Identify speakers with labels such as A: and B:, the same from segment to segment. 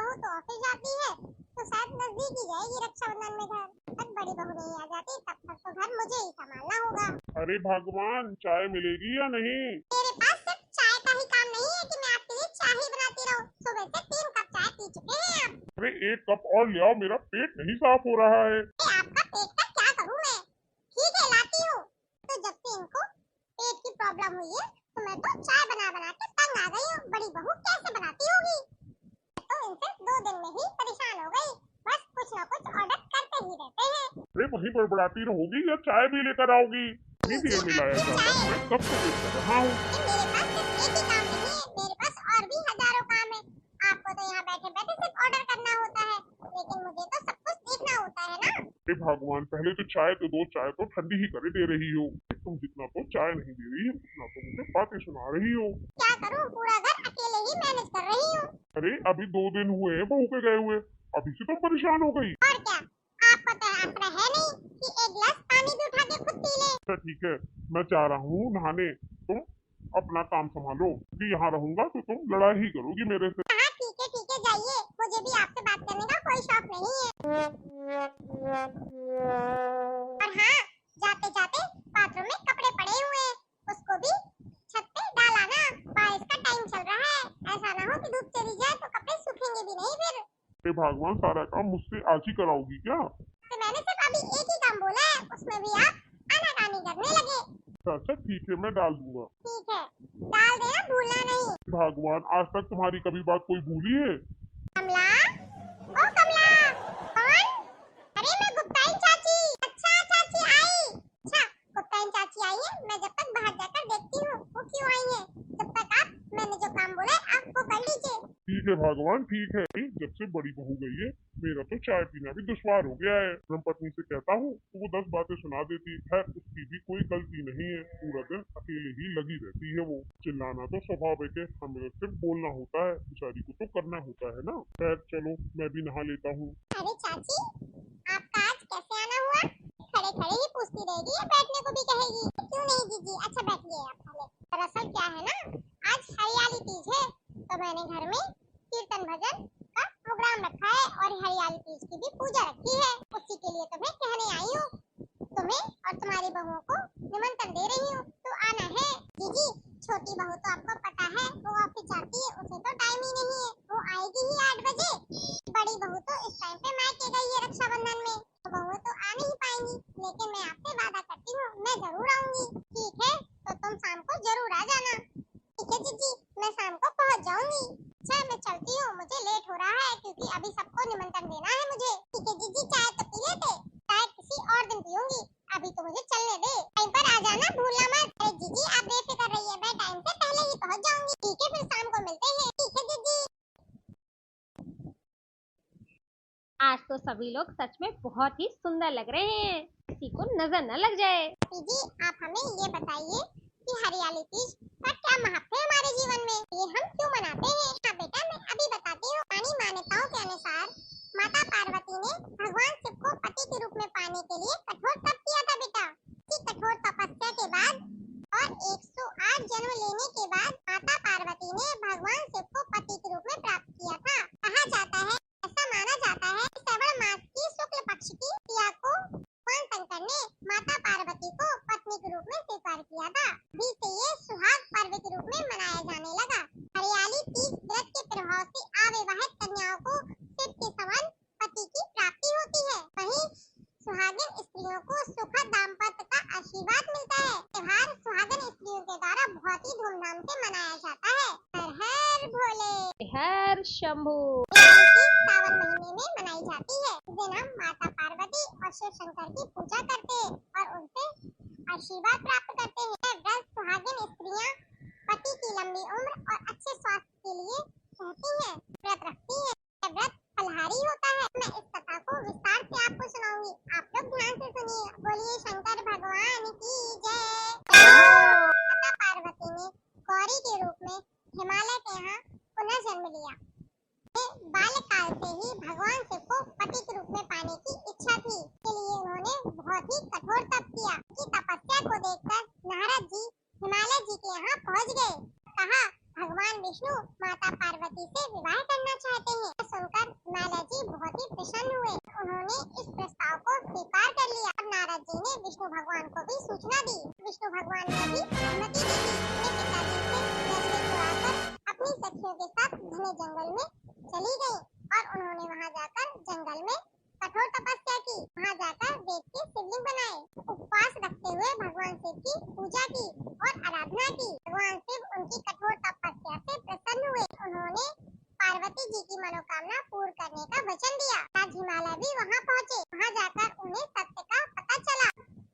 A: बहू तो ऑफिस जाती है तो शायद नजदीक ही जाएगी रक्षाबंधन में घर। तब बड़ी बहू नहीं आ जाती तब तक तो घर मुझे ही संभालना होगा।
B: अरे भगवान, चाय मिलेगी या नहीं?
A: मेरे पास सिर्फ चाय का ही काम नहीं है कि मैं आपके लिए चाय ही बनाती रहूं। सुबह से 3 कप चाय पी चुके हैं आप।
B: अरे एक कप और ले आओ, मेरा पेट नहीं साफ हो रहा है।
A: आपका पेट का क्या करूं मैं? ठीक है लाती हूँ। तो जब से इनको पेट की प्रॉब्लम हुई है तो मैं तो चाय बना बना के तंग आ गई हूँ। बड़ी बहू कैसे बनाती होगी? तो इनसे 2 दिन में ही परेशान हो गई। बस कुछ न कुछ ऑर्डर करते ही रहते हैं।
B: अरे वहीं बड़बड़ाती रहोगी या चाय भी लेकर आओगी? इतनी देर में लाया जाता, मैं कब से वेट कर रहा हूँ।
A: मेरे पास सिर्फ एक ही काम नहीं है, मेरे पास और भी हजारों काम है। आपको तो यहाँ बैठे बैठे सिर्फ ऑर्डर करना होता है, लेकिन मुझे तो सब कुछ देखना होता है ना।
B: अरे भगवान, पहले तो चाय तो दो, चाय तो ठंडी ही करे दे रही हो। तुम जितना तो चाय नहीं दे रही हो उतना तो मुझे बातें सुना रही हो।
A: क्या करूँ, पूरा घर अकेले ही मैनेज कर रही हूँ।
B: अरे अभी 2 दिन हुए हैं बहू के गए हुए, अभी से तुम परेशान हो गई।
A: और क्या, आपको तो आसरा है नहीं कि एक गिलास पानी भी उठा के खुद पी ले।
B: अच्छा ठीक है, मैं जा रहा हूँ नहाने, तुम अपना काम संभालो। कि यहाँ रहूंगा तो तुम लड़ाई ही करोगी मेरे से।
A: हाँ ठीक है जाइए, मुझे भी आपसे बात करने का कोई शौक नहीं है। और हाँ, जाते जाते बाथरूम में कपड़े पड़े हुए हैं, उसको भी छत पे डाला ना। बारिश का टाइम चल रहा है, ऐसा ना हो कि धूप चली जाए तो कपड़े सूखेंगे भी नहीं फिर।
B: अरे भगवान, सारा काम मुझसे आज ही कराओगी क्या?
A: तो मैंने सिर्फ अभी एक ही काम बोला है, उसमें भी आप आनाकानी करने लगे।
B: अच्छा ठीक है, मैं डाल दूंगा।
A: ठीक है, डाल देना, भूलना नहीं।
B: भगवान, आज तक तुम्हारी कभी बात कोई भूली है?
A: कमला, ओ कमला, कौन? अरे मैं गुप्ताइन चाची। अच्छा चाची आई। अच्छा, गुप्ताइन चाची आई है, मैं जब तक बाहर जाकर देखती हूँ वो क्यों आई है। जब तक आप मैंने जो काम बोला है आप वो कर लीजिए।
B: ठीक है भगवान, ठीक है। जब से बड़ी बहू गई है मेरा तो चाय पीना भी दुश्वार हो गया है। धर्मपत्नी से कहता हूँ तो वो 10 बातें सुना देती है। उसकी भी कोई गलती नहीं है, पूरा दिन अकेले ही लगी रहती है वो। चिल्लाना तो स्वाभाविक है, हमें सिर्फ बोलना होता है, बेचारी को तो करना होता है ना। खैर चलो, मैं भी नहा लेता हूँ।
A: अरे चाची, आपका आज कैसे आना हुआ? खड़े खड़े ही पूछती रहेगी या बैठने को भी कहेगी? क्यों नहीं जीजी, अच्छा बैठिए आप पहले। दरअसल क्या है ना, आज हरियाली तीज है तो मैंने घर में कीर्तन भजन का प्रोग्राम रखा है और हरियाली तीज की भी पूजा रखी है। उसी के लिए तुम्हें कहने आई हूँ। तुम्हें और तुम्हारी बहुओं को निमंत्रण दे रही हूँ, तो आना है। जीजी, छोटी बहू तो आपको पता है वो ऑफिस जाती है, उसे तो टाइम ही नहीं है, वो आएगी ही 8 बजे। बड़ी बहू तो इस टाइम पे मायके गई है रक्षाबंधन में, तो बहुएं तो आ नहीं पाएंगी, लेकिन मैं आपसे वादा करती हूँ मैं जरूर आऊंगी। ठीक है, तो तुम शाम को जरूर आ जाना। ठीक है जीजी, मैं शाम को पहुँच जाऊंगी। अच्छा मैं चलती हूँ, मुझे लेट हो रहा है क्योंकि अभी सबको निमंत्रण देना है मुझे। ठीक है जीजी, चाय तो पी लेते, चाय किसी और दिन पीऊंगी, अभी तो मुझे चलने दे। टाइम पर आ जाना, भूलना मत। अरे जीजी आप बेफिक्र रहिए, मैं टाइम से पहले ही पहुँच जाऊंगी। ठीक है, फिर शाम को मिलते हैं। ठीक है जीजी।
C: आज तो सभी लोग सच में बहुत ही सुंदर लग रहे हैं, किसी को नजर न लग जाए।
A: जी आप हमें ये बताइए कि हरियाली तीज का क्या महत्व है हमारे जीवन में, ये हम क्यों मनाते हैं? हाँ बेटा, मैं अभी बताती हूँ। पुरानी मान्यताओं के अनुसार माता पार्वती ने भगवान शिव को पति के रूप में पाने के लिए कठोर तप किया था बेटा। इसी कठोर तपस्या के बाद और 108 जन्म लेने के बाद माता पार्वती ने भगवान शिव को पति के रूप में प्राप्त किया था। कहा जाता है, ऐसा माना जाता है कि श्रावण मास की शुक्ल पक्ष की प्रिया को भगवान शंकर ने माता पार्वती को पत्नी के रूप में स्वीकार किया था। अभी से ये सुहाग पर्व के रूप में मनाया जाने लगा। हरियाली तीज व्रत के प्रभाव से अविवाहित कन्याओं को शिव के समान पति की प्राप्ति होती है। वहीं सुहागिन स्त्रियों को सुखद दाम्पत्य का आशीर्वाद मिलता है। त्योहार सुहागिन स्त्रियों के द्वारा बहुत ही धूमधाम से मनाया जाता है। हर हर भोले,
C: हर शंभू।
A: सावन महीने में मनाई जाती है। इस दिन हम माता पार्वती और शिव शंकर की पूजा करते हैं और उनसे आशीर्वाद प्राप्त करते हैं। व्रत सुहागिन स्त्रियां पति की लंबी उम्र और अच्छे स्वास्थ्य के लिए कहती हैं, व्रत रखती हैं। यह व्रत फलहारी होता है। मैं इस कथा को विस्तार से आपको सुनाऊंगी, आप लोग ध्यान से सुनिए। बोलिए शंकर भगवान की जय। माता पार्वती ने गौरी के रूप में हिमालय के यहाँ पुनर्जन्म लिया। बाल्यकाल से ही भगवान शिव को पति के रूप में पाने की इच्छा थी, इसलिए उन्होंने बहुत ही कठोर तप किया। उनकी तपस्या को देखकर नारद जी हिमालय जी के यहाँ पहुँच गए। कहा, भगवान विष्णु माता पार्वती से विवाह करना चाहते हैं। सुनकर भगवान ने भी अनुमति दी थी। अपने पिताजी से नजरें चुराकर अपनी सखियों के साथ घने जंगल में चली गई और उन्होंने वहां जाकर जंगल में कठोर तपस्या की। वहां जाकर देव के शिवलिंग बनाए, उपवास रखते हुए भगवान शिव की पूजा की और आराधना की। भगवान शिव उनकी कठोर तपस्या से प्रसन्न हुए। उन्होंने पार्वती जी की मनोकामना पूर्ण करने का वचन दिया। राज हिमालय भी वहां पहुंचे। वहां जाकर उन्हें सत्य का पता चला।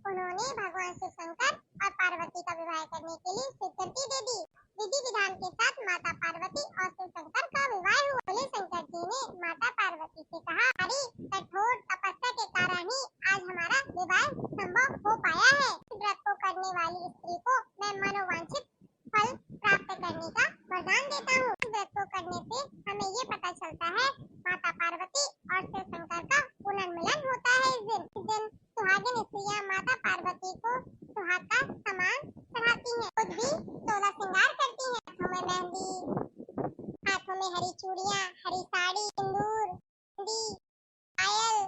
A: उन्होंने भगवान शिव शंकर और पार्वती का विवाह करने के लिए स्वीकृति दे दी। विधि विधान के साथ माता पार्वती और शिव शंकर का विवाह हुआ। बोले शंकर जी ने माता पार्वती से कहा, हमारी कठोर तपस्या के कारण ही आज हमारा विवाह संभव हो पाया है। इस व्रत को करने वाली स्त्री को मैं मनोवांछित फल प्राप्त करने का वरदान देता हूँ। इस व्रत को करने से हमें ये पता चलता है माता पार्वती और शिव शंकर का पुनर्मिलन होता है। इस दिन सुहागिन स्त्रियां माता पार्वती को सुहाग का सामान चढ़ाती हैं। खुद भी 16 श्रृंगार करती हैं। हाथों में मेहंदी, हाथों में हरी चूड़ियां, हरी साड़ी, सिंदूर, बिंदी, पायल,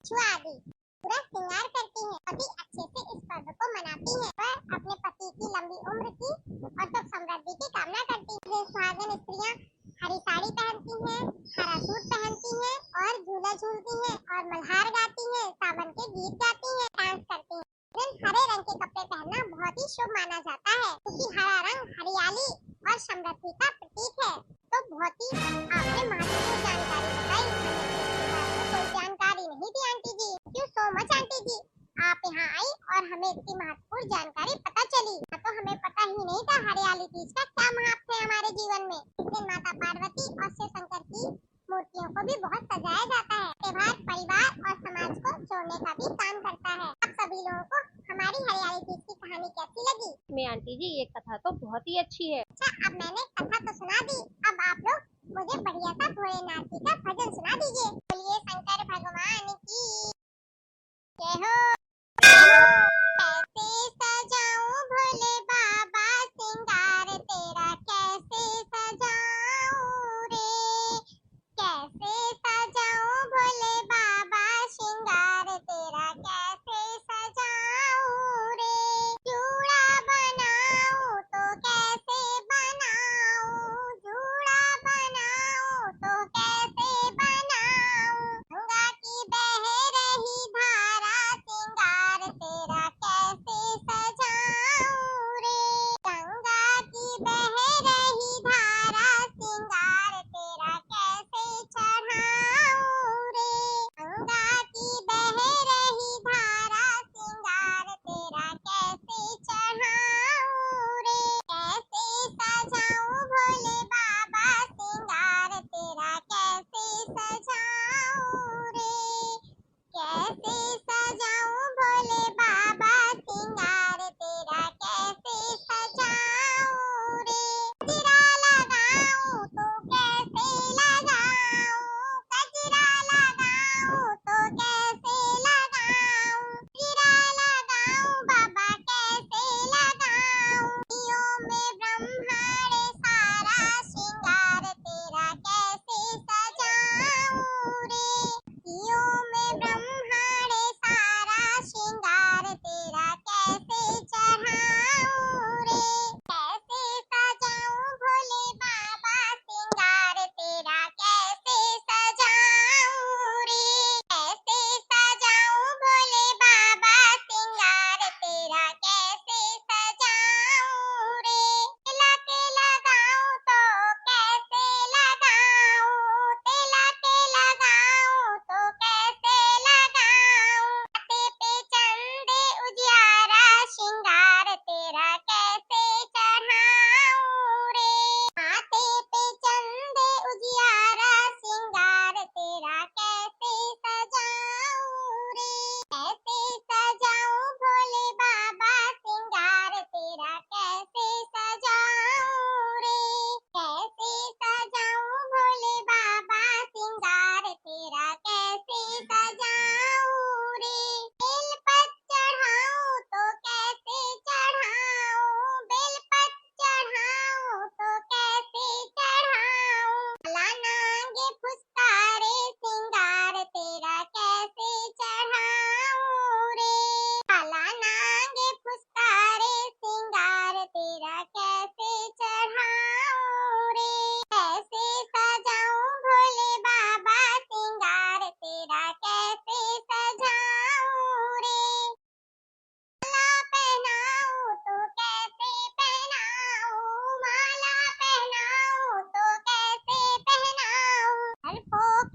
A: छुआ आदि पूरा श्रृंगार करती हैं। पति अच्छे से इस पर्व को मनाती हैं। वह अपने पति की लंबी उम्र की और सुख समृद्धि की कामना करती हैं। सुहागिन स्त्रियां हरी साड़ी पहनती हैं, हरा सूट पहनती हैं और झूला झूलती हैं और मल्हार गाती हैं, सावन के गीत गाती हैं, डांस करती हैं। हरे रंग के कपड़े पहनना बहुत ही शुभ माना जाता है क्योंकि हरा रंग हरियाली और समृद्धि का प्रतीक है। तो बहुत ही आपने महत्वपूर्ण जानकारी बताई। हमें कोई जानकारी नहीं थी aunty ji. Thank you so much aunty ji. आप यहाँ आई और हमें इतनी महत्वपूर्ण जानकारी पता चली। तो हमें पता ही नहीं था हरियाली तीज का क्या महत्व है हमारे जीवन में। इस दिन माता पार्वती और शिव शंकर की मूर्तियों को भी बहुत सजाया जाता है। त्योहार परिवार और समाज को जोड़ने का भी काम करता है। आप सभी लोगों को हमारी हरियाली तीज की कहानी कैसी लगी?
C: में आंटी जी ये कथा तो बहुत ही अच्छी है।
A: अच्छा, अब मैंने कथा तो सुना दी। अब आप लोग मुझे बढ़िया सा भोलेनाथ जी का भजन सुना दीजिए। बोलिए शंकर भगवान की जय हो। कैसे सजाऊं भोले बाबा सिंगार तेरा कैसे सजाऊं रे। कैसे सजाऊं भोले बाबा श्रृंगार तेरा कैसे सजाऊं रे। जूड़ा बनाऊं तो कैसे बनाऊं, जूड़ा बनाऊं तो कैसे बनाऊं। गंगा की बह रही धारा श्रृंगार तेरा कैसे सजाऊं रे। गंगा की बह रही धारा श्रृंगार तेरा कैसे चढ़ाऊं रे। गंगा की बह रही धारा श्रृंगार तेरा कैसे चढ़ाऊं रे। कैसे सजाऊं भोले बाबा श्रृंगार तेरा कैसे सजाऊं रे। कैसे सजाऊं भोले बाबा श्रृंगार तेरा कैसे सजाऊं रे। गजरा लगाऊं तो कैसे लगाऊं, गजरा लगाऊं तो कैसे लगाऊं। गजरा लगाऊं बाबा कैसे लगाऊं। दियों में ब्रह्मांड सारा श्रृंगार तेरा कैसे सजाऊं रे। दियों में ब्रह्मांड सारा श्रृंगार तेरा कैसे चढ़ाऊं रे। कैसे सजाऊं भोले बाबा श्रृंगार तेरा कैसे सजाऊं रे। कैसे सजाऊं भोले बाबा श्रृंगार तेरा कैसे सजाऊं रे। तिलक लगाऊं तो कैसे लगाऊं, तिलक लगाऊं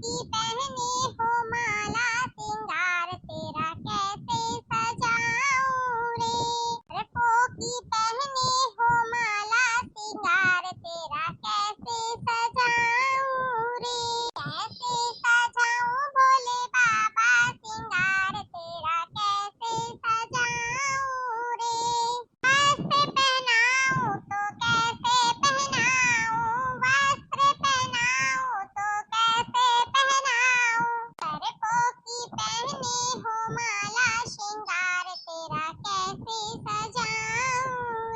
A: की पहने हो माला सिंगार तेरा कैसे सजाऊं रे। रखो की पहने हो माला सिंगार तेरा कैसे सजाऊं रे। कैसे सजाऊं भोले बाबा सिंगार तेरा कैसे सजाऊं रे। कैसे पहनाऊं तो कैसे पहनाऊं, वस्त्र पहनाऊं तो कैसे पहनाऊं। लड़कों की पहने हो माला श्रृंगार तेरा कैसे सजाऊं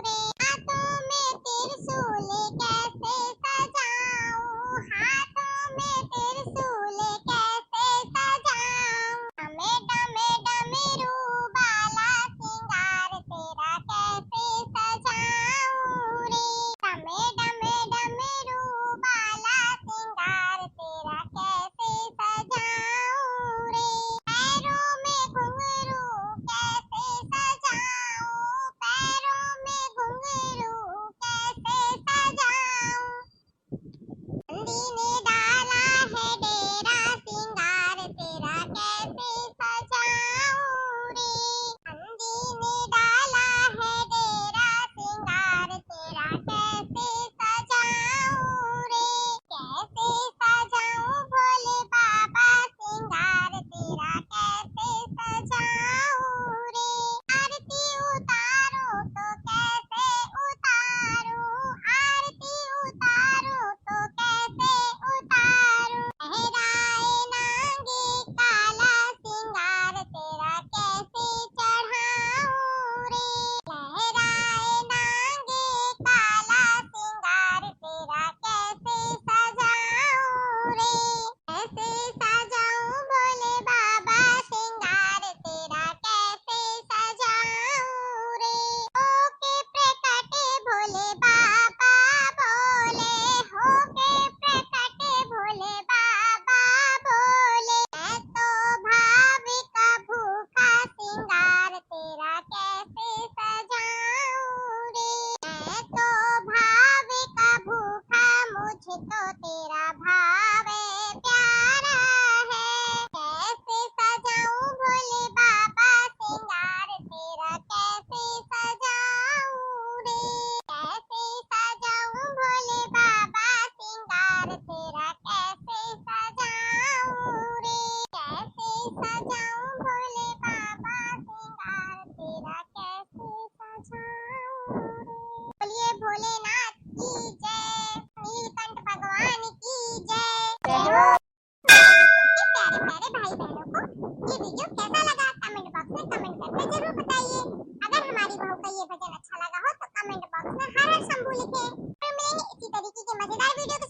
A: रे। हाथों में त्रिशूल कैसे सजाऊं, हाथों में त्रिशूल कैसे सजाऊं। डमे डमे डमरू बाला सिंगार तेरा कैसे सजाऊं रे। डमे डमे डमरू बाला सिंगार तेरा कैसे सजाऊं रे। पैरों में घुंघरू कैसे सजाऊं, पैरों में घुंघरू कैसे सजाऊं। नंदी ने डाला है डेरा सिंगार तेरा कैसे सजाऊं रे। नंदी ने डाला है डेरा सिंगार तेरा कैसे सजाऊं रे। कैसे सजाऊं भोले बाबा सिंगार तेरा कैसे सजाऊं रे। आरती उतारो तो कैसे उतारूं, आरती उतारो तो कैसे उतारूं। लहराए नागे काला सिंगार तेरा कैसे चढ़ाऊं रे। लहराए नागे काला सिंगार तेरा कैसे सजाऊं रे। कैसे सजाऊं भोले बाबा सिंगार तेरा कैसे सजाऊं रे। होके प्रकटे भोले बाबा बोले, होके प्रकटे भोले बाबा बोले। मैं तो भाविका भूखा सिंगार तेरा कैसे सजाऊं रे। मैं तो भाविका भूखा मुझे तो तेरा भावे प्यारा है। कैसे सजाऊं भोले बाबा सिंगार तेरा कैसे सजाऊं रे। कैसे सजाऊं भोले बाबा सिंगार तेरा कैसे सजाऊं रे। कैसे सजाऊं भोले बाबा सिंगार तेरा कैसे सजाऊं रे। बोलिए भोलेनाथ की जय, नीलकंठ भगवान की जय। जय हो। प्यारे प्यारे भाई बहनों को ये वीडियो कैसा लगा कमेंट बॉक्स में कमेंट करके जरूर बताइए। अगर हमारी बहू का ये भजन अच्छा लगा हो तो कमेंट बॉक्स में हर हर शंभू लिखें। फिर मिलेंगे इसी तरीके के मजेदार वीडियो के